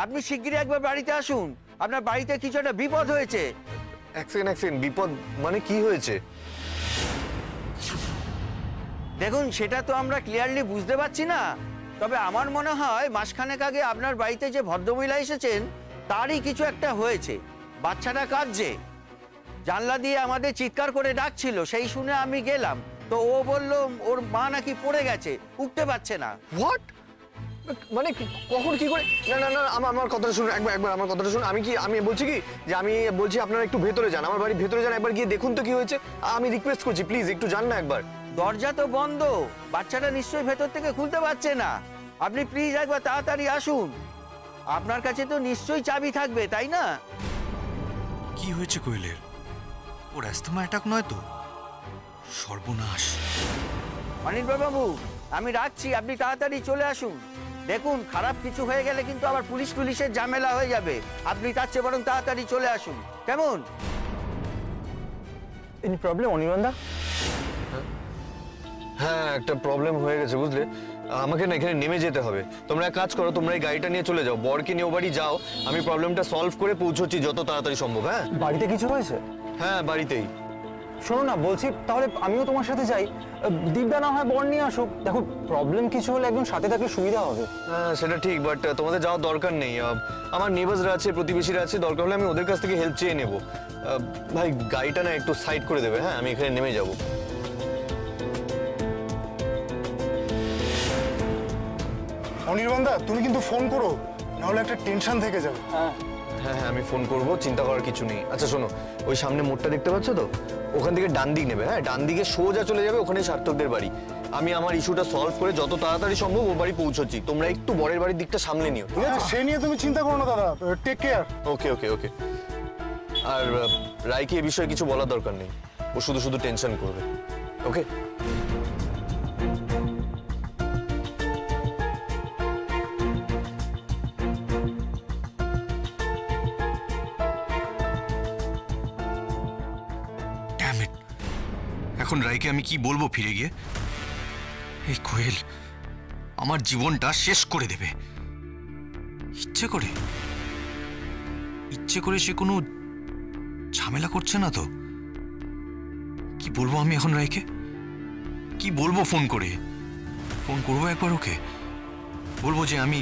আপনি শিগগিরই একবার বাড়িতে আসুন, আপনার বাড়িতে কিছু একটা বিপদ হয়েছে। এক সেকেন্ড, বিপদ মানে কি হয়েছে? দেখুন, সেটা তো আমরা ক্লিয়ারলি বুঝতে পারছি না, তবে আমার মনে হয় মাসখানেক আগে আপনার বাড়িতে যে ভদ্রমহিলা এসেছেন তারই কিছু একটা হয়েছে। বাচ্চাটা কাঁদছে, জানলা দিয়ে আমাদের চিৎকার করে ডাকছিল, সেই শুনে আমি গেলাম, তো ও বলল ওর মা নাকি পড়ে গেছে, উঠতে পারছে না। হোয়াট? মানে কখন কি করে? না না না, আমার কথাটা শুনুন, একবার আমার কথাটা শুনুন। আমি বলছি কি যে আমি বলছি আপনারা একটু ভেতরে যান, আমার বাড়ির ভেতরে যান, একবার গিয়ে দেখুন তো কি হয়েছে। আমি রিকোয়েস্ট করছি, প্লিজ একটু যান না একবার। দরজা তো বন্ধ, বাচ্চাটা নিশ্চয়ই ভেতর থেকে খুলতে পারছে না। আপনি প্লিজ একবার তাড়াতাড়ি আসুন, আপনার কাছে তো নিশ্চয়ই চাবি থাকবে, তাই না? কি হয়েছে কোয়েলের? ওর অ্যাস্তমা অ্যাটাক নয় তো? সর্বনাশ। অনির্বাণ বাবু, আমি রাখছি, আপনি তাড়াতাড়ি চলে আসুন। দেখুন, খারাপ কিছু হয়ে গেলে কিন্তু আবার পুলিশের ঝামেলা হয়ে যাবে। আপনি তার চেয়ে বরং তাড়াতাড়ি চলে আসুন, কেমন? এনি প্রবলেম অনির্বাণদা? হ্যাঁ, একটা প্রবলেম হয়ে গেছে বুঝলে। আমাকে না এখানে নেমে যেতে হবে। তোমরা এক কাজ করো, তোমরা এই গাড়িটা নিয়ে চলে যাও, বরকে নিয়ে ও বাড়ি যাও। আমি প্রবলেমটা সলভ করে পৌঁছচ্ছি যত তাড়াতাড়ি সম্ভব। হ্যাঁ, বাড়িতে কিছু হয়েছে? হ্যাঁ, বাড়িতেই। শোনো না, বলছি তাহলে আমিও তোমার সাথে যাই। দিব্যা না হয় বর নিয়ে আসুক। দেখো, প্রবলেম কিছু হলে একজন সাথে থাকলে সুবিধা হবে। হ্যাঁ, সেটা ঠিক, বাট তোমাদের যাওয়ার দরকার নেই। আমার নেবার্সরা আছে, প্রতিবেশীরা আছে, দরকার হলে আমি ওদের কাছ থেকে হেল্প চেয়ে নেবো। ভাই, গাড়িটা না একটু সাইড করে দেবে? হ্যাঁ, আমি এখানে নেমে যাবো। অনির্বাণদা, তুমি কিন্তু ফোন করো, নাহলে একটা টেনশন থেকে যাবে। হ্যাঁ হ্যাঁ হ্যাঁ, আমি ফোন করবো, চিন্তা করার কিছু নেই। আচ্ছা শোনো, ওই সামনে মোড়টা দেখতে পাচ্ছ তো, ওখান থেকে ডান দিক নেবে। হ্যাঁ, ডান দিকে সোজা চলে যাবে, ওখানে সার্থকদের বাড়ি। আমি আমার ইস্যুটা সলভ করে যত তাড়াতাড়ি সম্ভব ও বাড়ি পৌঁছচ্ছি। তোমরা একটু বরের বাড়ির দিকটা সামলে নিও, ঠিক আছে? সে নিয়ে তুমি চিন্তা করো না দাদা, টেক কেয়ার। ওকে ওকে ওকে। আর রায়কে এ বিষয়ে কিছু বলার দরকার নেই, ও শুধু শুধু টেনশন করবে। ওকে? এখন রাইকে আমি কি বলবো ফিরে গিয়ে? এই কোয়েল আমার জীবনটা শেষ করে দেবে। ইচ্ছে করে সে কোনো ঝামেলা করছে না তো? কি বলবো আমি এখন রাইকে? কি বলবো? ফোন করবো একবার ওকে, বলবো যে আমি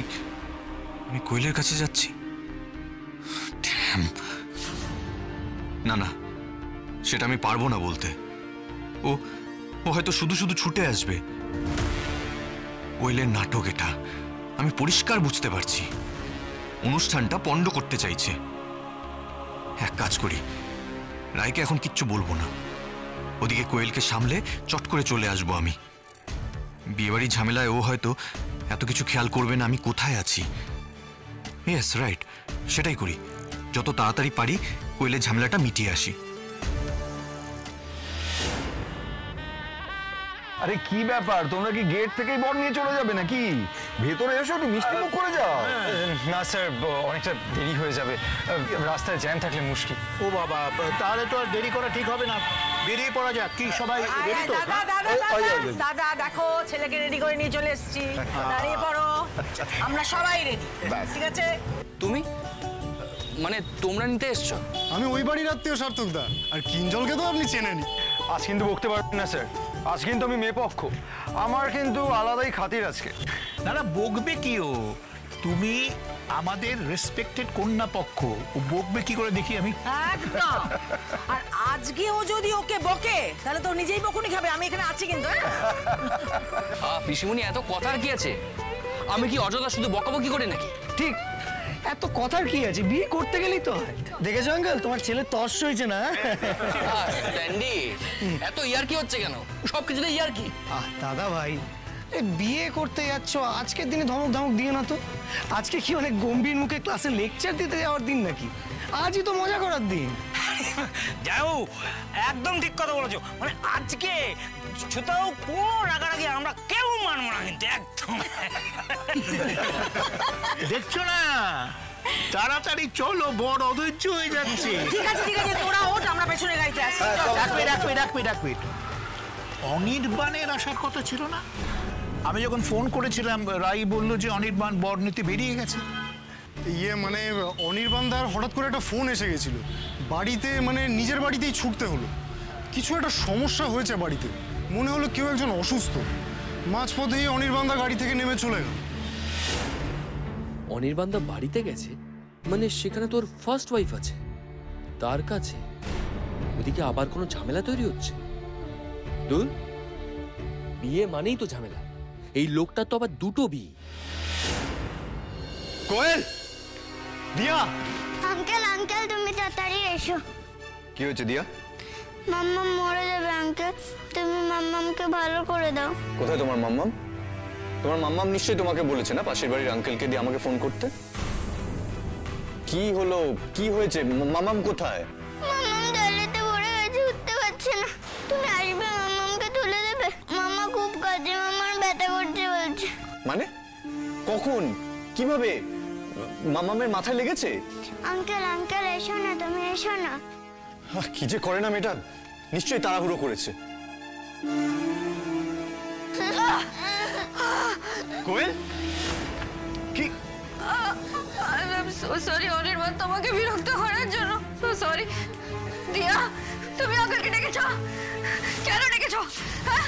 কোয়েলের কাছে যাচ্ছি। না না, সেটা আমি পারবো না বলতে। ও হয়তো শুধু শুধু ছুটে আসবে। কোয়েলের নাটক এটা, আমি পরিষ্কার বুঝতে পারছি। অনুষ্ঠানটা পণ্ড করতে চাইছে। এক কাজ করি, রায়কে এখন কিচ্ছু বলবো না, ওদিকে কোয়েলকে সামলে চট করে চলে আসবো আমি। বিয়েবাড়ির ঝামেলায় ও হয়তো এত কিছু খেয়াল করবে না আমি কোথায় আছি। ইয়েস, রাইট, সেটাই করি। যত তাড়াতাড়ি পারি কোয়েলের ঝামেলাটা মিটিয়ে আসি। আরে কি ব্যাপার, তোমরা কি গেট থেকেই বর নিয়ে চলে যাবে নাকি? ভেতরে এসো, মিষ্টি মুখ করে যাও। না স্যার, অনেকটা দেরি হয়ে যাবে, রাস্তায় জ্যাম থাকলে মুশকিল। ও বাবা, তাহলে তো আর দেরি করা ঠিক হবে না, বেরিয়ে পড়া যাক। কি সবাই রেডি তো? দাদা দেখো, ছেলেকে রেডি করে নিয়ে চলে এসেছি, দাঁড়িয়ে পড়ো। আমরা সবাই রেডি, ঠিক আছে? তুমি মানে তোমরা নিতে এসছো? আমি ওই বাড়ির আত্মীয় সার্থকদা, আর কিঞ্জলকে তো আপনি চেনেনি। আজ কিন্তু বকতে পারবেন না স্যার, আজ কিন্তু আমি মেয়ে পক্ষ, আমার কিন্তু আলাদাই খাতির আজকে। দাদা বকবে কি ও? তুমি আমাদের রেসপেক্টেড কন্যা পক্ষ, ও বকবে কি করে দেখি আমি। একদম। আর আজকে ও যদি ওকে বকে তাহলে তো নিজেই বকুনি খাবে। আমি এখানে আছি কিন্তু। পিসিমণি, এত কথার কি আছে? আমি কি অযথা শুধু বকাবকি করে নাকি? ঠিক, এত কথার কি আছে? বিয়ে করতে গেলেই তো হয়। দেখেছো আঙ্কেল, তোমার ছেলে তর্স হয়েছে না? স্যান্ডি, এত ইয়ার কি হচ্ছে কেন? সবকিছুতে ইয়ার কি? দাদা ভাই, বিয়ে করতে যাচ্ছ, আজকের দিনে ধমক ধমক দিয়ে না তো। আজকে কি অনেক গম্ভীর মুখে ক্লাসে লেকচার দিতে যাওয়ার দিন নাকি? আজই তো মজা করার দিন। যাও, একদম ঠিক কথা বলেছো। মানে আজকে কোথাও কোনো রাগারাগি আমরা কেউ মানবো না, কিন্তু একদম। দেখছো না, তাড়াতাড়ি চলো, বড় অধৈর্য হয়ে যাচ্ছে। ঠিক আছে ঠিক আছে, তোরা ওঠ, আমরা পেছনে গাড়িতে আসছি। ডাকবে। অনির্বাণের আসার কথা ছিল না? আমি যখন ফোন করেছিলাম, রাই বললো যে অনির্বাণ বর নিতে বেরিয়ে গেছে। মানে অনির্বাণদার হঠাৎ করে একটা ফোন এসে গেছিল বাড়িতে, মানে নিজের বাড়িতেই ছুটতে হলো। কিছু একটা সমস্যা হয়েছে বাড়িতে, মনে হলো কেউ একজন অসুস্থ। মাঝপথেই অনির্বাণদা গাড়ি থেকে নেমে চলে গেল। অনির্বাণদা বাড়িতে গেছে মানে সেখানে তোর ফার্স্ট ওয়াইফ আছে, তার কাছে ওদিকে আবার কোনো ঝামেলা তৈরি হচ্ছে? দূর, বিয়ে মানেই তো ঝামেলা। এই লোকটা তো আবার দুটো বিয়ে। কোয়েল, দিয়া। আঙ্কেল আঙ্কেল তুমি তাড়াতাড়ি এসো। কি হয়েছে দিয়া? মাম্মাম মরে যাবে আঙ্কেল, তুমি মাম্মামকে ভালো করে দাও। কোথায় তোমার মাম্মাম? তোমার মাম্মাম নিশ্চয়ই তোমাকে বলেছে না পাশের বাড়ির আঙ্কেলকে দিয়ে আমাকে ফোন করতে। কি হলো, কি হয়েছে? মাম্মাম কোথায়? মাম্মাম ডালেতে পড়ে গেছে, উঠতে পারছে না। তুমি আসবে, মাম্মামকে তুলে দেবে। মাম্মা খুব কাজে, মাম্মার ব্যথা করছে বলছে। মানে কখন, কিভাবে? মাম্মামের মাথায় লেগেছে? আঙ্কেল আঙ্কেল এসো না, তুমি এসো না। কি যে করে না মেয়েটা, নিশ্চয়ই তাড়াহুড়ো করেছে। কোয়েল, কি? I'm so sorry অনির্বাণ, তোমাকে বিরক্ত করার জন্য। So sorry। দিয়া, তুমি আঙ্কেলকে ডেকেছো? কেন ডেকেছো? হ্যাঁ,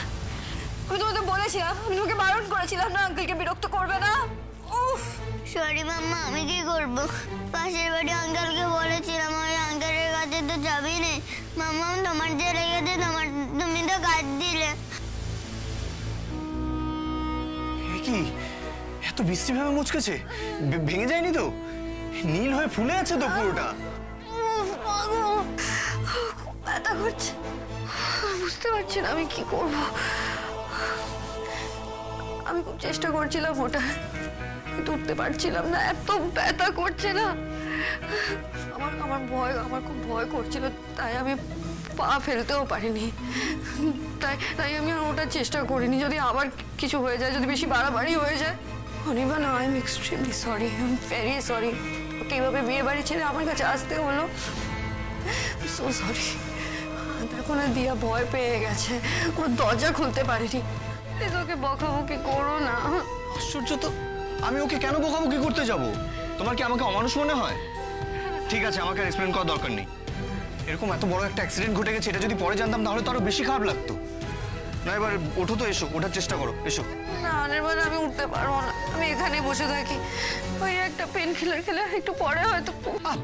আমি তোমাকে বলেছিলাম, আমি তোমাকে বারণ করেছিলাম না আঙ্কেলকে বিরক্ত করবে না। উফ, সরি মাম্মা, আমি কি করব? পাশের বাড়ি আঙ্কেলকে বলেছিলাম, ওই আঙ্কেলের কাছে তো যাবি না। মাম্মা তোমার যে লেগেছে, তুমি তো কাজ দিলে। কি এত বৃষ্টি ভাবে মুচকেছে? ভেঙে যায়নি তো? নীল হয়ে ফুলে আছে তো পুরোটা? ব্যথা করছে, বুঝতে পারছি না আমি কি করব। আমি খুব চেষ্টা করছিলাম ওটা, কিন্তু উঠতে পারছিলাম না, এত ব্যথা করছে না। আমার খুব ভয় করছিল, তাই আমি পা ফেলতেও পারিনি। তাই আমি আর ওটার চেষ্টা করিনি। যদি আবার কিছু হয়ে যায়, যদি বেশি বাড়াবাড়ি হয়ে যায়। Anirban, I am extremely sorry, I am very sorry. Okay এইভাবে বিয়ে বাড়ি ছেড়ে আমার কাছে আসতে হলো। So sorry. দেখো না, দিয়া ভয় পেয়ে গেছে, ও দরজা খুলতে পারেনি। প্লিজ ওকে বকাবকি করো না। আশ্চর্য তো, আমি ওকে কেন বকাবকি করতে যাব? তোমার কি আমাকে অমানুষ মনে হয়? ঠিক আছে, আমাকে আর এক্সপ্লেন করার দরকার নেই। এরকম এত বড় একটা অ্যাক্সিডেন্ট ঘটে গেছে, এটা যদি পরে জানতাম তাহলে তো আরো বেশি খারাপ লাগতো। না, এবার ওঠো তো, এসো, ওঠার চেষ্টা করো, এসো। না অনির্বাণ, আমি উঠতে পারবো না, আমি এখানেই বসে থাকি। ওই একটা পেন কিলার খেলে একটু পরে হয়তো।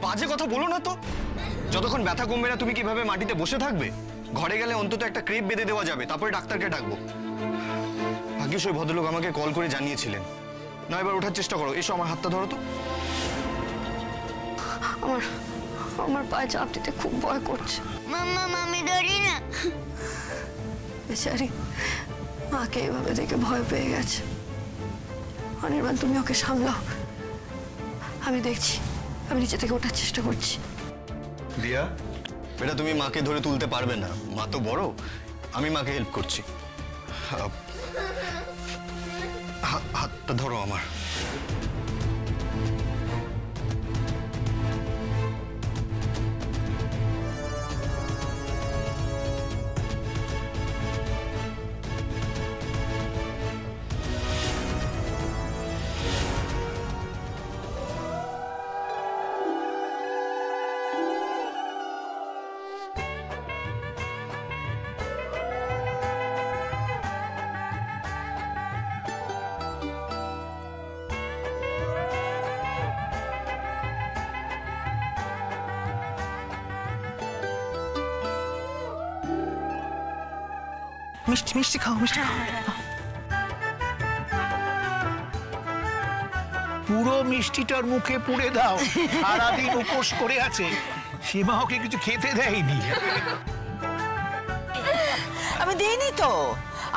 বাজে কথা বলো না তো। যতক্ষণ ব্যথা কমবে না তুমি কিভাবে মাটিতে বসে থাকবে? ঘরে গেলে অন্তত একটা ক্রেপ বেঁধে দেওয়া যাবে, তারপরে ডাক্তারকে ডাকবো। ভাগ্যিস ওই ভদ্রলোক আমাকে কল করে জানিয়েছিলেন। না, এবার ওঠার চেষ্টা করো, এসো, আমার হাতটা ধরো তো। আমার পায়ে চাপ দিতে খুব ভয় করছে। মাম্মা, আমি ধরি না। বেচারি মাকে এভাবে দেখে ভয় পেয়ে গেছে। অনির্বাণ, তুমি ওকে সামলাও, আমি দেখছি। আমি নিচে থেকে ওঠার চেষ্টা করছি। দিয়া, বেটা তুমি মাকে ধরে তুলতে পারবে না, মা তো বড়। আমি মাকে হেল্প করছি। হাতটা ধরো আমার। মিষ্টি মিষ্টি খাও, মিষ্টি খাও। পুরো মিষ্টিটার মুখে পুড়ে দাও। সারাদিন উপোস করে আছে, সীমা ওকে কিছু খেতে দেয়নি। আমি দিইনি তো,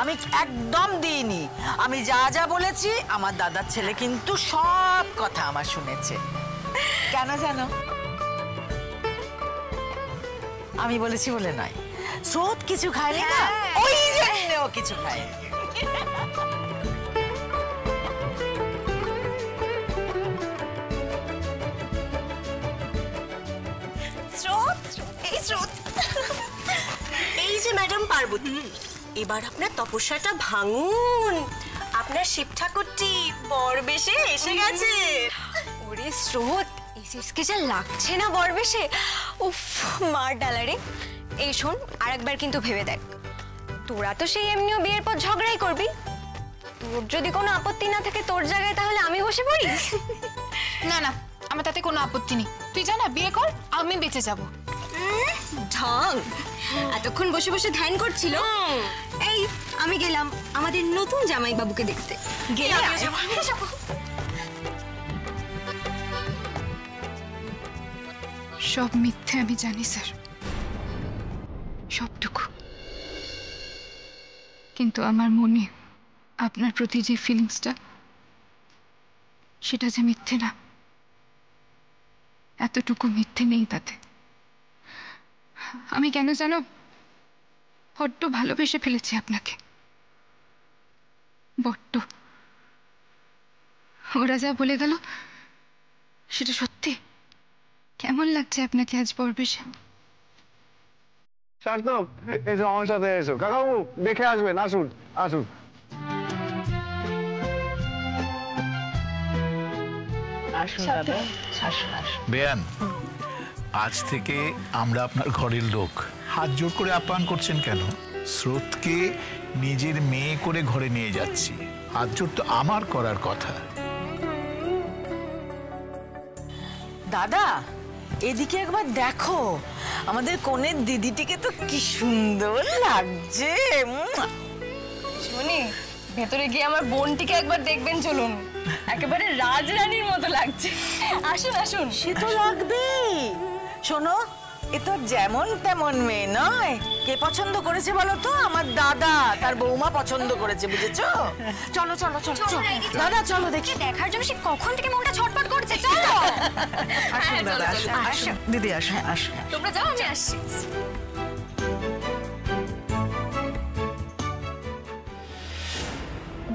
আমি একদম দিইনি। আমি যা যা বলেছি, আমার দাদার ছেলে কিন্তু সব কথা আমার শুনেছে। কেন জানো? আমি বলেছি বলে নয়, স্রোত কিছু খায়নি না, ওই জন্য ও কিছু খায়নি। এই যে ম্যাডাম পার্বতী, এবার আপনার তপস্যাটা ভাঙুন। আপনার শিব ঠাকুরটি বর বেশে এসে গেছে। ওরে স্রোত, এসএসকে যা লাগছে না বরবেশে, উফ মার ডালারে। এই শোন, আরেকবার কিন্তু ভেবে দেখ, তোরা তো সেই এমনিও বিয়ের পর ঝগড়াই করবি। তোর যদি কোনো আপত্তি না থাকে তোর জায়গায়, তাহলে আমি বসে পড়ি। না না, আমার তাতে কোনো আপত্তি নেই। তুই জানা বিয়ে কর, আমি বেঁচে যাব। ঢং, এতক্ষণ বসে বসে ধ্যান করছিল। এই আমি গেলাম আমাদের নতুন জামাই বাবুকে দেখতে। গেলে সব মিথ্যে আমি জানি স্যার, সবটুকু। কিন্তু আমার মনে আপনার প্রতি যে ফিলিংসটা, সেটা যে মিথ্যে না, এতটুকু মিথ্যে নেই তাতে। আমি কেন জানো, বড্ড ভালোবেসে ফেলেছি আপনাকে, বড্ড। ওরা যা বলে গেল সেটা সত্যি। কেমন লাগছে আপনাকে আজ বরবেশে? সার্থক, এসো আমার সাথে এসো। কাকাবু দেখে আসবেন, আসুন আসুন। বেয়ান, আজ থেকে আমরা আপনার ঘরের লোক। হাত জোর করে আপ্যায়ন করছেন কেন? স্রোতকে নিজের মেয়ে করে ঘরে নিয়ে যাচ্ছি, হাত জোর তো আমার করার কথা। দাদা, এদিকে একবার দেখো, আমাদের কনের দিদিটিকে তো কি সুন্দর লাগছে। শুনি, ভেতরে গিয়ে আমার বোনটিকে একবার দেখবেন, চলুন। একেবারে রাজরানীর মতো লাগছে। আসুন আসুন। সে তো লাগবেই। শোনো, এ তো যেমন তেমন মেয়ে নয়। কে পছন্দ করেছে বলো তো? আমার দাদা, তার বৌমা পছন্দ করেছে, বুঝেছো? চলো চলো চলো দাদা, চলো দেখি। দেখার জন্য সে কখন থেকে মনটা ছটফট করছে। চলো আসুন দাদা, আসুন দিদি, আসুন আসুন। তোমরা যাও, আমি আসছি।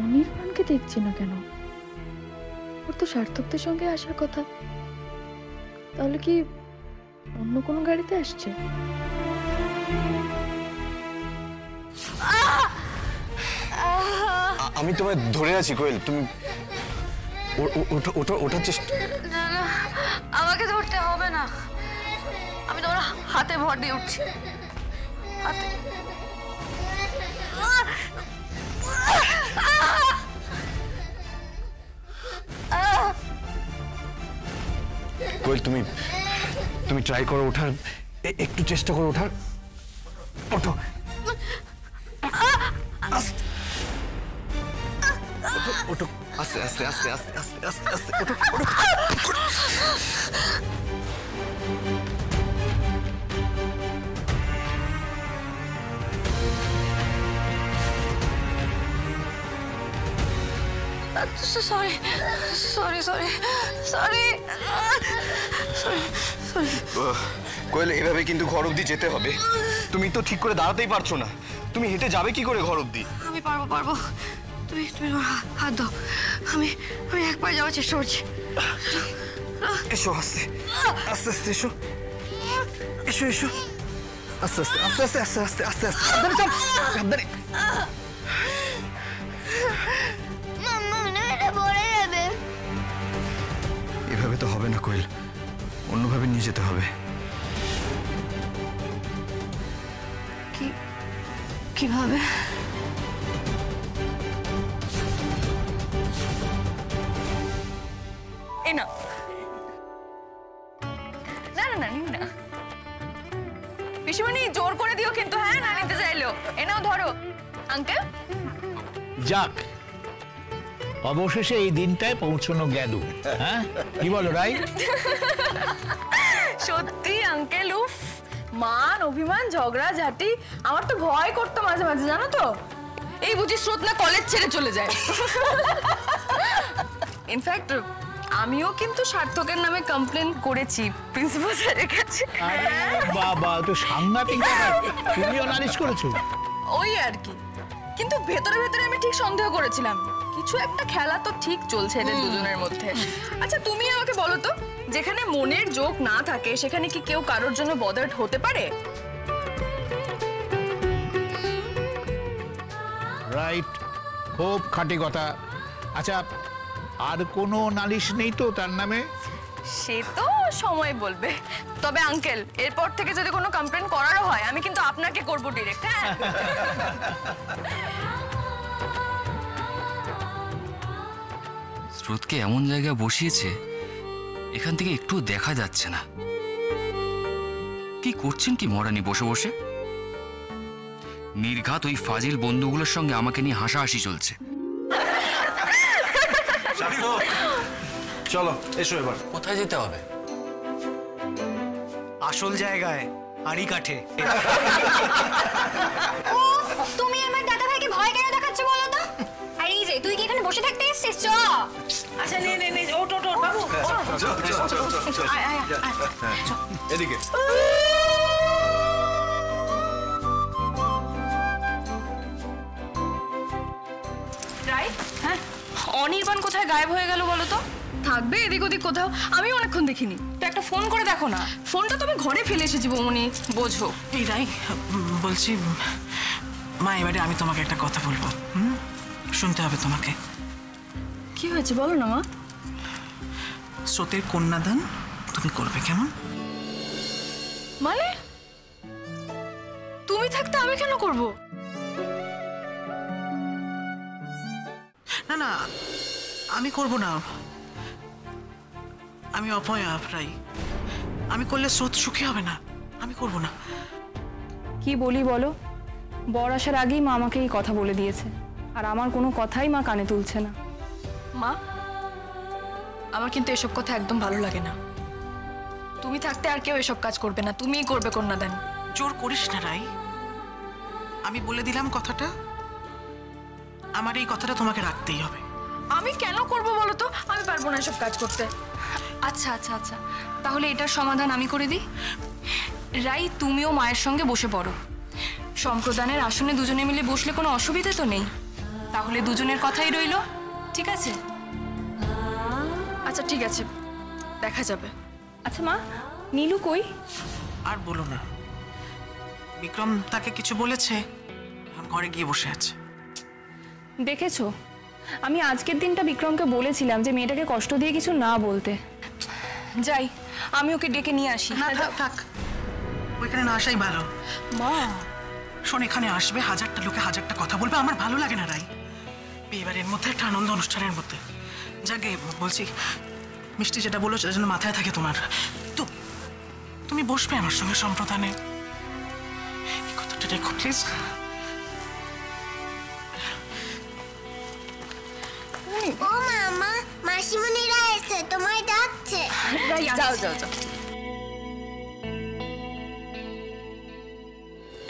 অনির্বাণকে দেখছি না কেন? ওর তো সার্থকদের সঙ্গে আসার কথা। তাহলে কি অন্য কোনো গাড়িতে আসছে? আমি তোমায় ধরে আছি কোয়েল, তুমি ওঠার চেষ্টা। না না, আমাকে ধরতে হবে না, আমি তোমার হাতে ভর দিয়ে উঠছি। হাতে। কোয়েল, তুমি ট্রাই করো ওঠার, একটু চেষ্টা করো ওঠার। ওঠো, ওঠো, আস্তে আস্তে আস্তে আস্তে আস্তে আস্তে আস্তে ওঠো, ওঠো। Sorry sorry sorry sorry sorry sorry. Koel, এভাবে কিন্তু ঘর অব্দি যেতে হবে। তুমি তো ঠিক করে দাঁড়াতেই পারছো না, তুমি হেঁটে যাবে কি করে ঘর অব্দি? আমি পারবো পারবো, তুমি তুমি হাত দাও, আমি আমি এক পায়ে যাওয়ার চেষ্টা করছি। এসো, আস্তে আস্তে আস্তে এসো, এসো এসো, আস্তে আস্তে আস্তে আস্তে আস্তে আস্তে আস্তে আস্তে সাবধানে চল, সাবধানে। এভাবে তো হবে না কোয়েল, অন্যভাবে নিয়ে যেতে হবে। কিভাবে? এই না না না না না, পিসিমণি জোর করে দিও কিন্তু, হ্যাঁ, না নিতে চাইলো। এ নাও ধরো আঙ্কেল। যাক, অবশেষে এই দিনটায় পৌঁছানো গেল। হ্যাঁ, কি বলো রাই? সত্যি আঙ্কেল, উফ, মান অভিমান ঝগড়া ঝাঁটি আমার তো ভয় করতো মাঝে মাঝে, জানো তো। এই বুঝি স্রোত না কলেজ ছেড়ে চলে যায়। ইনফ্যাক্ট আমিও কিন্তু সার্থকের নামে কমপ্লেন করেছি প্রিন্সিপাল স্যারের কাছে। বাবা, তো সাংঘাতিক ব্যাপার। তুমিও নালিশ করেছো? ওই আর কি, কিন্তু ভেতরে ভেতরে আমি ঠিক সন্দেহ করেছিলাম কিছু একটা খেলা তো ঠিক চলছে এদের দুজনের মধ্যে। আচ্ছা তুমি আমাকে বলো তো, যেখানে মনের জোক না থাকে সেখানে কি কেউ কারোর জন্য বদার্ড হতে পারে? রাইট, খুব খাঁটি কথা। আচ্ছা, আর কোনো নালিশ নেই তো তার নামে? সে তো সময় বলবে। তবে আঙ্কেল, এরপর থেকে যদি কোনো কমপ্লেন করারও হয় আমি কিন্তু আপনাকে করব ডিরেক্ট। হ্যাঁ, স্রোতকে এমন জায়গায় বসিয়েছে এখান থেকে একটু দেখা যাচ্ছে না। কি করছেন কি মরানি বসে বসে? নির্ঘাত ওই ফাজিল বন্ধুগুলোর সঙ্গে আমাকে নিয়ে হাসাহাসি চলছে। চলো এসো এবার। কোথায় যেতে হবে? আসল জায়গায়, আড়ি কাঠে। তুমি আমার দাদা ভাইকে ভয় কেন দেখাচ্ছ বলো তো? আর এই যে তুই কি এখানে বসে থাকতে এসেছিস? চ। আচ্ছা নে নে নে, ওঠ ওঠ ওঠ বাবু। আয় আয় আয়। এদিকে। রাইট। হ্যাঁ, অনির্বাণ কোথায় গায়েব হয়ে গেল বলো তো? থাকবে এদিক ওদিক কোথাও, আমি অনেকক্ষণ দেখিনি। তো একটা ফোন করে দেখো না। ফোনটা তো আমি ঘরে ফেলে এসেছি বৌমনি, বোঝো। এই রাই, বলছি মা, এবারে আমি তোমাকে একটা কথা বলবো, শুনতে হবে তোমাকে। কি হয়েছে বলো না মা। স্রোতের কন্যাদান তুমি করবে, কেমন? মানে তুমি থাকতে আমি কেন করব? না না, আমি করব না। আমি অপয়া রাই, আমি করলে স্রোত সুখী হবে না, আমি করব না। কি বলি বলো, বর আসার আগেই মা আমাকে এই কথা বলে দিয়েছে, আর আমার কোনো কথাই মা কানে তুলছে না। মা, আমার কিন্তু এসব কথা একদম ভালো লাগে না। তুমি থাকতে আর কেউ এসব কাজ করবে না, তুমিই করবে কন্যাদান। জোর করিস না রাই, আমি বলে দিলাম কথাটা, আমার এই কথাটা তোমাকে রাখতেই হবে। আমি কেন করব বলো তো? আমি পারবো না এসব কাজ করতে। আচ্ছা আচ্ছা আচ্ছা, তাহলে এটার সমাধান আমি করে দিই। রাই, তুমিও মায়ের সঙ্গে বসে পড়ো। সম্প্রদানের আসনে দুজনে মিলে বসলে কোনো অসুবিধা তো নেই। তাহলে দুজনের কথাই রইল, ঠিক আছে? আচ্ছা ঠিক আছে, দেখা যাবে। আচ্ছা মা, নীলু কই? আর বলো না, বিক্রম তাকে কিছু বলেছে, এখন ঘরে গিয়ে বসে আছে। দেখেছো, আমি আজকের দিনটা বিক্রমকে বলেছিলাম যে মেয়েটাকে কষ্ট দিয়ে কিছু না বলতে। যাই, আমি ওকে ডেকে নিয়ে আসি। না থাক থাক, ওইখানে না আসাই ভালো। মা শোন, এখানে আসবে হাজারটা লোকে হাজারটা কথা বলবে, আমার ভালো লাগে না রাই। বিয়েবাড়ির মধ্যে একটা আনন্দ অনুষ্ঠানের মধ্যে যাকে বলছি, মিষ্টি যেটা বলো সেটা যেন মাথায় থাকে তোমার। তো তুমি বসবে আমার সঙ্গে সম্প্রদানে, এই কথাটা দেখো প্লিজ। ও মামা, মাসিমণিরা এসে তোমায় ডাকছে। যাও যাও যাও।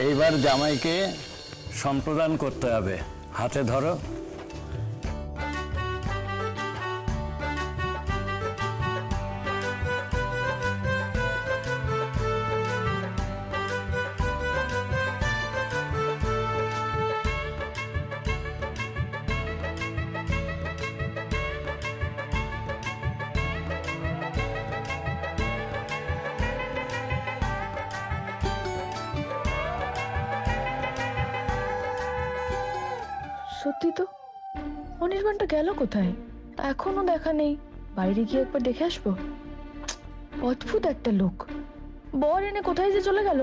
এইবার জামাইকে সম্প্রদান করতে হবে, হাতে ধরো। সত্যি তো, অনির্বাণটা গেল কোথায়? এখনো দেখা নেই। বাইরে গিয়ে একবার দেখে আসবো। অদ্ভুত একটা লোক, বর এনে কোথায় যে চলে গেল।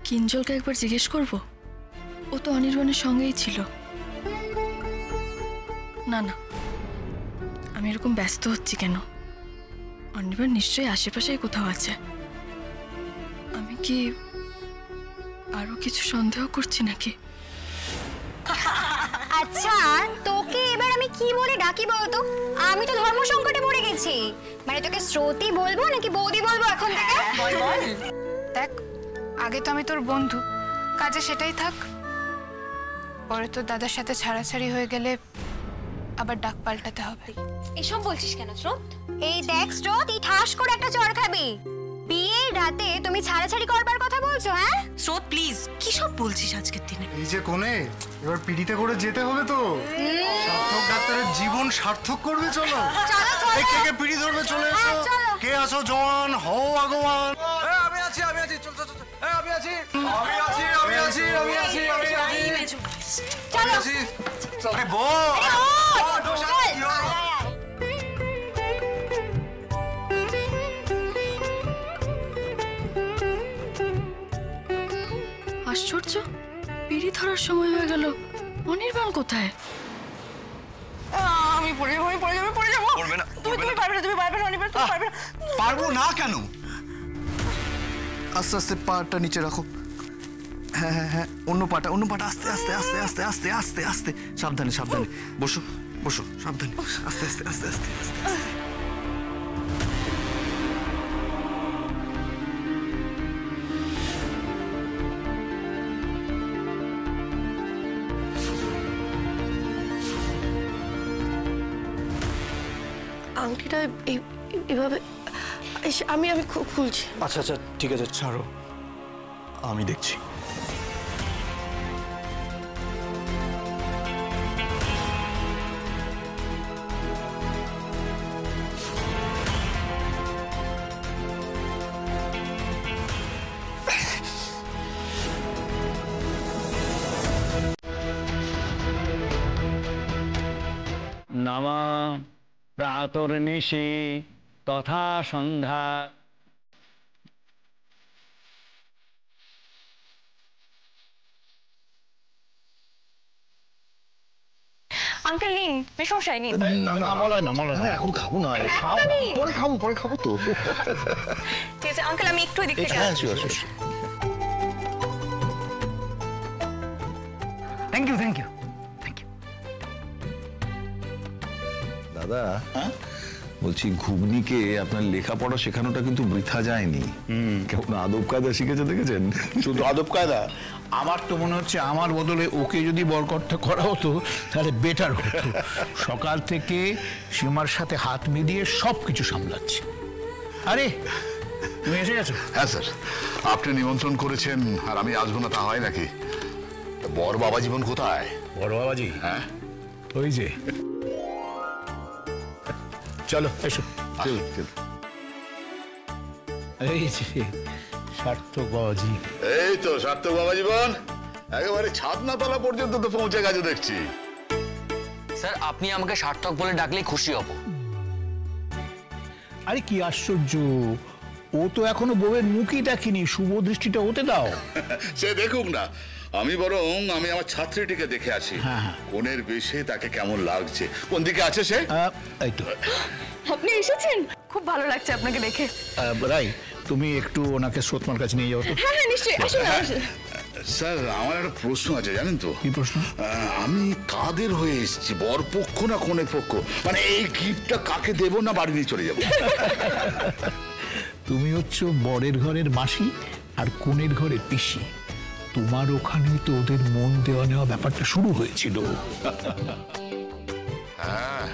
কিঞ্জলকে একবার জিজ্ঞেস করব, ও তো অনির্বাণের সঙ্গেই ছিল। না না, আমি এরকম ব্যস্ত হচ্ছি কেন? অনির্বাণ নিশ্চয়ই আশেপাশেই কোথাও আছে। আমি কি আরো কিছু সন্দেহ করছি নাকি? আচ্ছা, তোকে এবার আমি কি বলে ডাকি বলতো? আমি তো ধর্ম সংকটে পড়ে গেছি। মানে তোকে শ্রোতি বলবো নাকি বৌদি বলবো এখন থেকে? বল বল। দেখ, আগে তো আমি তোর বন্ধু, কাজে সেটাই থাক। পরে তোর দাদার সাথে ছাড়াছাড়ি হয়ে গেলে আবার ডাক পাল্টাতে হবে। এসব বলছিস কেন স্রোত? এই দেখ স্রোত, এই ঠাস করে একটা চড় খাবি। বিয়ের রাতে তুমি ছাড়াছাড়ি করবার কথা বলছো? হ্যাঁ স্রোত প্লিজ, কি সব বলছিস আজকের দিনে? এই যে কোনে, এবার পিড়িতে করে যেতে হবে তো। সার্থক ডাক্তারের জীবন সার্থক করবে, চলো। এই কে কে পিড়ি ধরবে, চলে এসো। কে আছো জওয়ান, হও আগোয়ান। আমি আছি, আমি আছি, চল চল চল। আমি আছি, আমি আছি, আমি আছি, আমি আছি, আমি আছি, আমি আছি। আরে বল। আশ্চর্য, পিড়ি ধরার সময় হয়ে গেল। অনির্বাণ কোথায়? আমি পড়ে যাবো, আমি পড়ে যাবো, পড়ে যাবো। পড়বে না, তুমি পারবে না, তুমি পারবে না অনির্বাণ, তুমি পারবে না। পারবো না কেন? আস্তে আস্তে পাটা নিচে রাখো। হ্যাঁ হ্যাঁ হ্যাঁ, অন্য পাটা আস্তে আস্তে আস্তে আস্তে আস্তে আস্তে আস্তে, সাবধানে সাবধানে। বসো বসো, সাবধানে, আস্তে আস্তে আস্তে আস্তে আস্তে। আংটিটা এভাবে আমি খুলছি। আচ্ছা আচ্ছা ঠিক আছে, ছাড়ো, আমি দেখছি। নামা প্রাতর্নিশি তথা সন্ধ্যা। আঙ্কেল নিন, মেশমশাই নিন। এখন খাবো না, পরে খাবো তো। ঠিক আছে আঙ্কেল, আমি একটু এদিক থেকে আসছি। Thank you thank you. দাদা, বলছি ঘুগনিকে আপনার লেখাপড়া শেখানোটা কিন্তু বৃথা যায়নি। কেমন আদব কায়দা শিখেছে দেখেছেন? শুধু আদব কায়দা, আমার তো মনে হচ্ছে আমার বদলে ওকে যদি বরকর্তা করা হতো তাহলে বেটার হতো। সকাল থেকে সীমার সাথে হাত মিলিয়ে সব কিছু সামলাচ্ছে। আরে তুমি এসে গেছো? হ্যাঁ স্যার, আপনি নিমন্ত্রণ করেছেন আর আমি আসবো না তা হয় নাকি? বর বাবা জীবন কোথায়? বড় বাবাজি? হ্যাঁ, ওই যে। চলো এসো। এই যে সার্থক বাবাজি। এই তো সার্থক বাবা জীবন, একেবারে ছাদনাতলা পর্যন্ত তো পৌঁছে গেছে দেখছি। স্যার আপনি আমাকে সার্থক বলে ডাকলেই খুশি হব। আরে কি আশ্চর্য, ও তো এখনো বউয়ের মুখই দেখেনি, শুভ দৃষ্টিটা ওতে দাও। সে দেখুক না, আমি আমার ছাত্রীটিকে দেখে আসি। কোনের বেশে তাকে কেমন লাগছে, কোন দিকে আছে সে। এই তো আপনি এসেছেন, খুব ভালো লাগছে আপনাকে দেখে। রাই, তুমি একটু ওনাকে স্রোতমার কাছে নিয়ে যাও তো। হ্যাঁ হ্যাঁ নিশ্চয়ই, আসুন আসুন। স্যার আমার একটা প্রশ্ন আছে জানেন তো? কি প্রশ্ন? আমি কাদের হয়ে এসেছি, বর পক্ষ না কনের পক্ষ? মানে এই গিফটটা কাকে দেবো না বাড়ি নিয়ে চলে যাবো? তুমি হচ্ছে বরের ঘরের মাসি আর কনের ঘরের পিসি। তোমার ওখানেই তো ওদের মন দেওয়া নেওয়া ব্যাপারটা শুরু হয়েছিল। হ্যাঁ,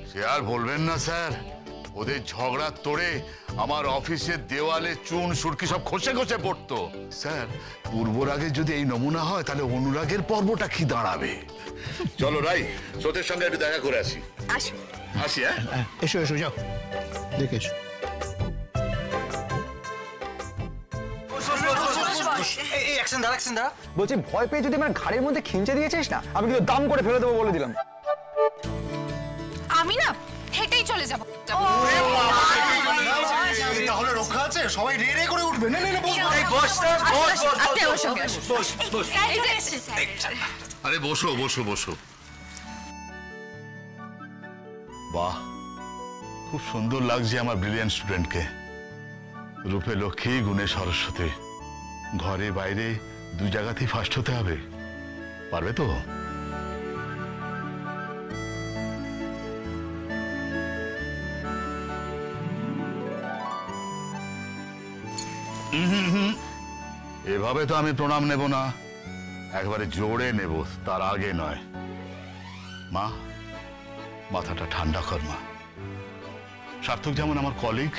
সে আর বলবেন না স্যার, ওদের ঝগড়ার তোড়ে আমার অফিসের দেওয়ালে চুন সুরকি সব খসে খসে পড়তো। স্যার, পূর্বরাগের যদি এই নমুনা হয় তাহলে অনুরাগের পর্বটা কি দাঁড়াবে? চলো রাই, স্রোতের সঙ্গে একটু দেখা করে আসি। আসি। হ্যাঁ, এসো এসো, যাও দেখে এসো। বলছি ভয় পেয়ে যদি আমার ঘাড়ের মধ্যে খিঞ্চে দিয়েছিস না, আমি কিন্তু দাম করে ফেলে দেবো বলে দিলাম। আমি না হেঁটেই চলে যাবো। তাহলে রক্ষা আছে, সবাই রে রে করে উঠবে। আরে বসো বসো বসো। বাহ, খুব সুন্দর লাগছে আমার ব্রিলিয়ান্ট স্টুডেন্টকে। রূপে লক্ষ্মী, গুণে সরস্বতী, ঘরে বাইরে দু জায়গাতেই ফার্স্ট হতে হবে। পারবে তো? এভাবে তো আমি প্রণাম নেব না, একবারে জোরে নেব, তার আগে নয়। মা, মাথাটা ঠান্ডা কর মা। সার্থক যেমন আমার কলিগ,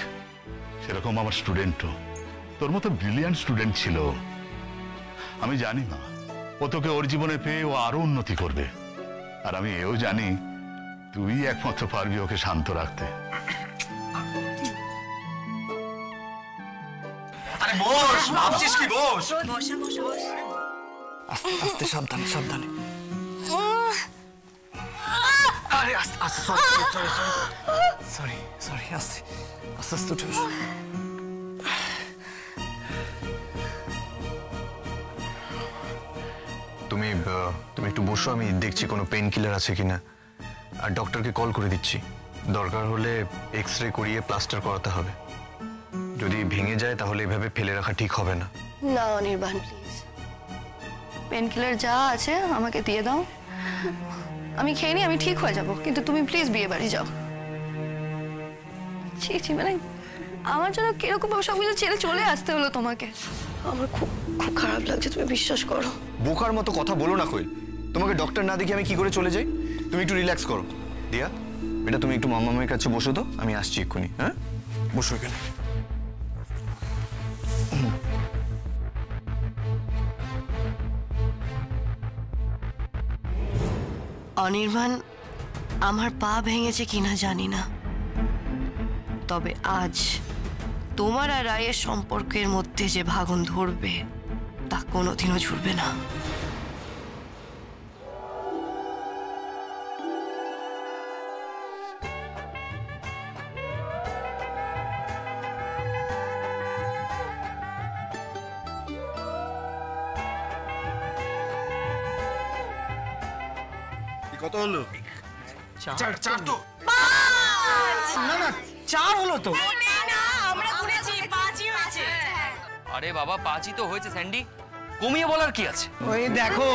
সেরকম আমার স্টুডেন্টও। তোর মতো ব্রিলিয়ান্ট স্টুডেন্ট ছিল। আমি জানি মা, ও তোকে ওর জীবনে পেয়ে ও আরো উন্নতি করবে। আর আমি এও জানি তুই একমাত্র পারবি ওকে শান্ত রাখতে। আরে বস, ভাবছিস কি? বস। বসা বসা বস। আস্তে আস্তে, সাবধানে সাবধানে। আরে আস্তে আস্তে, সরি সরি, আস্তে আস্তে আস্তে উঠে বসো। তুমি একটু বসো, আমি দেখছি কোনো পেন কিলার আছে কিনা, আর ডক্টরকে কল করে দিচ্ছি। দরকার হলে এক্স রে করিয়ে প্লাস্টার করাতে হবে। যদি ভেঙে যায় তাহলে এভাবে ফেলে রাখা ঠিক হবে না। না অনির্বাণ, প্লিজ পেন কিলার যা আছে আমাকে দিয়ে দাও, আমি খেয়ে নিই, আমি ঠিক হয়ে যাব। কিন্তু তুমি প্লিজ বিয়ে বাড়ি যাও। ছি ছি, মানে আমার জন্য কিরকম ভাবে সবকিছু ছেড়ে চলে আসতে হলো তোমাকে। আমার খুব খুব খারাপ লাগছে, তুমি বিশ্বাস করো। বোকার মতো কথা বলো না কোয়েল। তোমাকে ডক্টর না দেখে আমি কি করে চলে যাই? তুমি একটু রিল্যাক্স করো। দিয়া, এটা তুমি একটু মামামের কাছে বসো তো, আমি আসছি এক্ষুনি। হ্যাঁ, বসো এখানে। অনির্বাণ আমার পা ভেঙেছে কিনা জানি না, তবে আজ তোমার আর রায়ের সম্পর্কের মধ্যে যে ভাঙন ধরবে তা কোনোদিনও ঝরবে না। কত হলো? চার তো না না, 4 হলো তো। আরে বাবা, 5ই তো হয়েছে স্যান্ডি, কমিয়ে বলার কি আছে? ওই দেখো,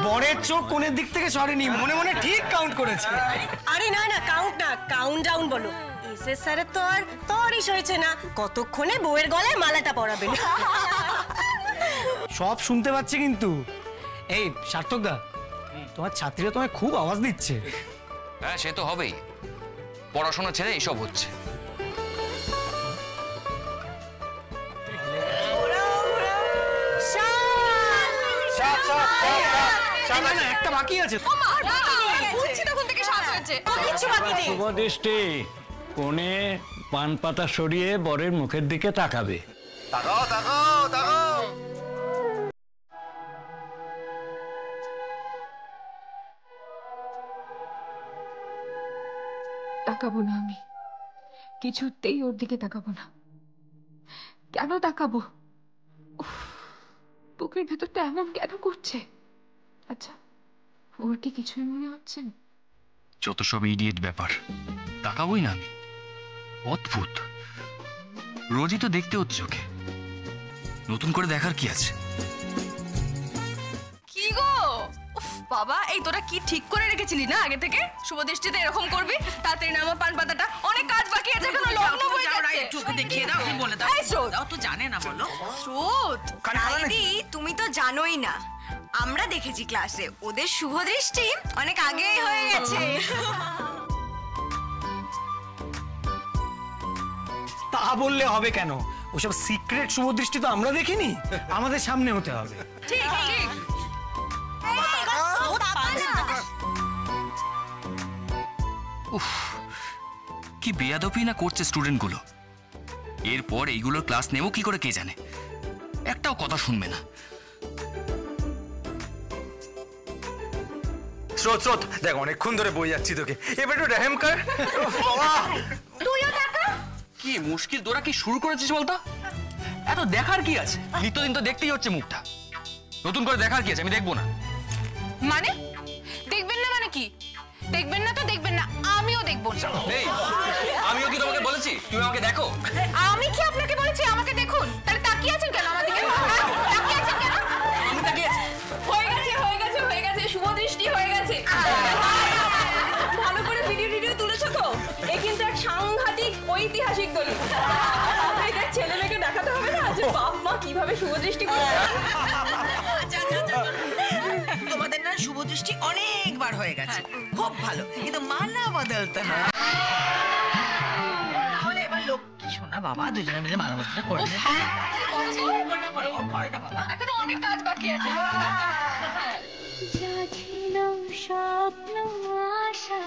বরের চোখ কোণের দিক থেকে সরেনি, মনে মনে ঠিক কাউন্ট করেছে। আরে না না, কাউন্ট না, কাউন্ট ডাউন বলো। এসএস স্যারের তো আর তরিস হয়েছে না, কতক্ষণে বউয়ের গলায় মালাটা পরাবেন। সব শুনতে পাচ্ছি কিন্তু। এই সার্থক দা, তোমার ছাত্রীরা তোমায় খুব আওয়াজ দিচ্ছে। হ্যাঁ, সে তো হবেই, পড়াশোনা ছেড়ে এইসব হচ্ছে। একটা বাকি আছে। শুভ দৃষ্টি, কোণে পান পাতা সরিয়ে বরের মুখের দিকে তাকাবে। তাকাও তাকাও তাকাও। তাকাবো না, আমি কিছুতেই ওর দিকে তাকাবো না। কেন তাকাবো? বুকের ভেতরটা এমন কেন করছে? আচ্ছা, ওর কি কিছুই মনে হচ্ছে? যত সব ইডিয়েট ব্যাপার, তাকাবই না আমি। অদ্ভুত, রোজই তো দেখতে হচ্ছে ওকে, নতুন করে দেখার কি আছে? কি গো, উফ বাবা, এই তোরা কি ঠিক করে রেখেছিলি না আগে থেকে শুভদৃষ্টিতে এরকম করবি? তাড়াতাড়ি নামা পান পাতাটা, অনেক কাজ বাকি আছে, এখনো লগ্ন হয়ে যাচ্ছে। একটু দেখিয়ে দাও, বলে দাও। এই স্রোত, দাও তো, জানে না বলো। স্রোত, দিদি তুমি তো জানোই না, আমরা দেখেছি ক্লাসে ওদের শুভদৃষ্টি অনেক আগেই হয়ে গেছে। তা বললে হবে কেন? ওসব সিক্রেট শুভদৃষ্টি তো আমরা দেখিনি, আমাদের সামনে হতে হবে। ঠিক ঠিক। উফ, কি বেয়াদবি না করছে স্টুডেন্টগুলো। এরপর এইগুলোর ক্লাস নেব কি করে কে জানে, একটাও কথা শুনবে না। স্রোত স্রোত, দেখ অনেকক্ষণ ধরে বই যাচ্ছি তোকে, এবার একটু রেহেম কর। তুইও দেখা। কি মুশকিল, তোরা কি শুরু করেছিস বলতো? এত দেখার কি আছে? নিত্যদিন তো দেখতেই হচ্ছে মুখটা, নতুন করে দেখার কি আছে? আমি দেখবো না। মানে দেখবেন না মানে কি? দেখবেন না তো দেখবেন না, আমিও দেখবো না। এই, আমিও কি তোমাকে বলেছি তুমি আমাকে দেখো? আমি কি আপনাকে বলেছি আমাকে দেখুন? তাহলে তাকিয়ে আছেন কেন আমার দিকে? তাকিয়ে আছেন কেন? আমি তাকিয়ে আছি। হয়ে গেছে হয়ে গেছে হয়ে গেছে, শুভদৃষ্টি হয়ে গেছে। ভালো করে ভিডিও তুলেছো তো? এ কিন্তু এক সাংঘাতিক ঐতিহাসিক দলিল। এদের ছেলে মেয়েকে দেখাতে হবে না যে বাপ মা কিভাবে শুভদৃষ্টি করেছে। তোমাদের না শুভদৃষ্টি অনেকবার হয়ে গেছে, খুব ভালো, কিন্তু মানা বদলতে হয়। তাহলে এবার লক্ষ্মী সোনা বাবা দুজনে মিলে মানবতা করে নেবে। এখন অনেক কাজ বাকি আছে। স্বপ্ন আশা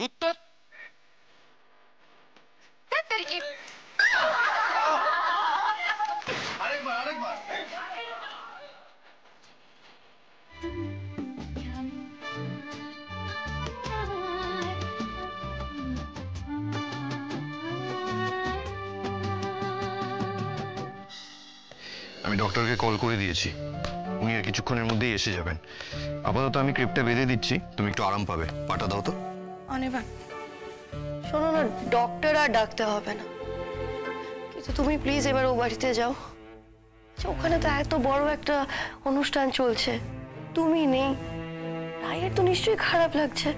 উত্তর আমি ডক্টরকে কল করে দিয়েছি, উনি আর কিছুক্ষণের মধ্যেই এসে যাবেন। আপাতত আমি ক্রিপটা বেঁধে দিচ্ছি, তুমি একটু আরাম পাবে। পাটা দাও তো। অনির্বাণ শোনো না, ডক্টর আর ডাকতে হবে না, কিন্তু তুমি প্লিজ এবার ও বাড়িতে যাও। ওখানে তো এত বড় একটা অনুষ্ঠান চলছে, তুমি নেই, রায়ের তো নিশ্চয়ই খারাপ লাগছে।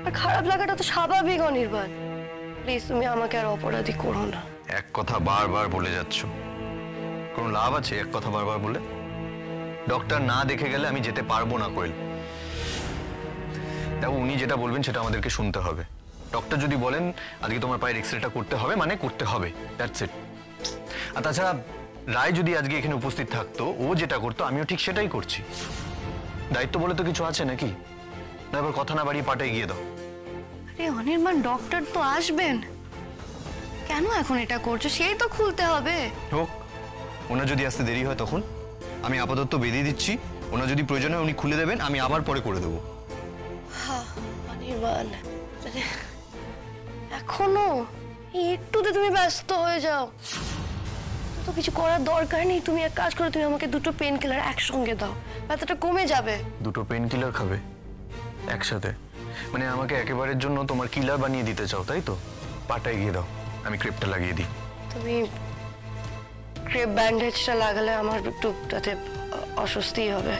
আর খারাপ লাগাটা তো স্বাভাবিক অনির্বাণ। প্লিজ তুমি আমাকে আর অপরাধী করো না। এক কথা বারবার বলে যাচ্ছ, কোনো লাভ আছে এক কথা বারবার বলে? ডক্টর না দেখে গেলে আমি যেতে পারবো না কোয়েল। দেখো, উনি যেটা বলবেন সেটা আমাদেরকে শুনতে হবে। ডক্টর যদি বলেন আজকে তোমার পায়ের এক্সরেটা করতে হবে, মানে করতে হবে, দ্যাটস ইট। আর তাছাড়া রায় যদি আজকে এখানে উপস্থিত থাকতো, ও যেটা করতো আমিও ঠিক সেটাই করছি। দায়িত্ব বলে তো কিছু আছে নাকি? না এবার কথা না বাড়িয়ে পাটে গিয়ে দাও। আরে অনির্বাণ, ডক্টর তো আসবেন, কেন এখন এটা করছো? সেই তো খুলতে হবে। হোক, ওনার যদি আসতে দেরি হয় তখন? আমি আপাতত বেঁধে দিচ্ছি, ওনার যদি প্রয়োজন হয় উনি খুলে দেবেন, আমি আবার পরে করে দেবো। অনির্বাণ, এখনো একটুতে তুমি ব্যস্ত হয়ে যাও, তো কিছু করার দরকার নেই। তুমি এক কাজ করো, তুমি আমাকে 2টো পেন কিলার একসঙ্গে দাও, ব্যথাটা কমে যাবে। 2টো পেন কিলার খাবে একসাথে? মানে আমাকে একেবারের জন্য তোমার কিলার বানিয়ে দিতে চাও, তাই তো? পাটায় গিয়ে দাও, আমি ক্রেপটা লাগিয়ে দিই। তুমি ক্রেপ ব্যান্ডেজটা লাগালে আমার একটু তাতে অস্বস্তি হবে।